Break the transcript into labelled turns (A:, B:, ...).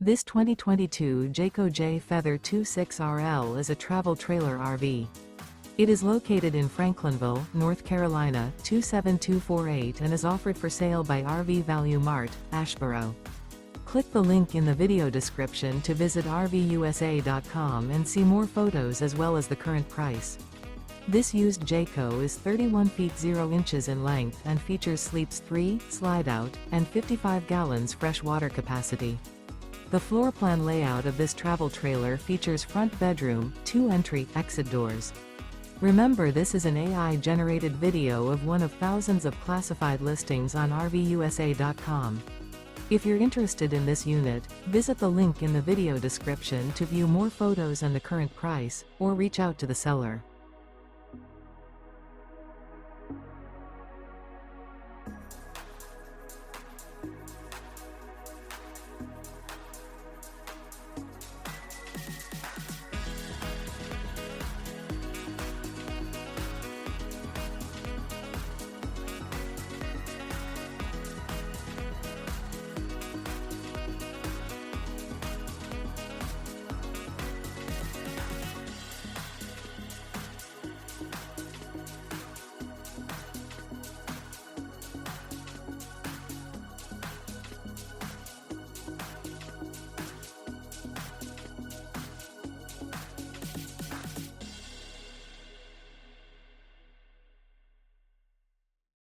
A: This 2022 Jayco Jay Feather 26RL is a travel trailer RV. It is located in Franklinville, North Carolina, 27248 and is offered for sale by RV Value Mart, Asheboro. Click the link in the video description to visit RVUSA.com and see more photos as well as the current price. This used Jayco is 31 feet 0 inches in length and features sleeps 3, Slideout, and 55 gallons fresh water capacity. The floor plan layout of this travel trailer features front bedroom, 2 entry/exit doors. Remember, this is an AI-generated video of one of thousands of classified listings on RVUSA.com. If you're interested in this unit, visit the link in the video description to view more photos and the current price, or reach out to the seller.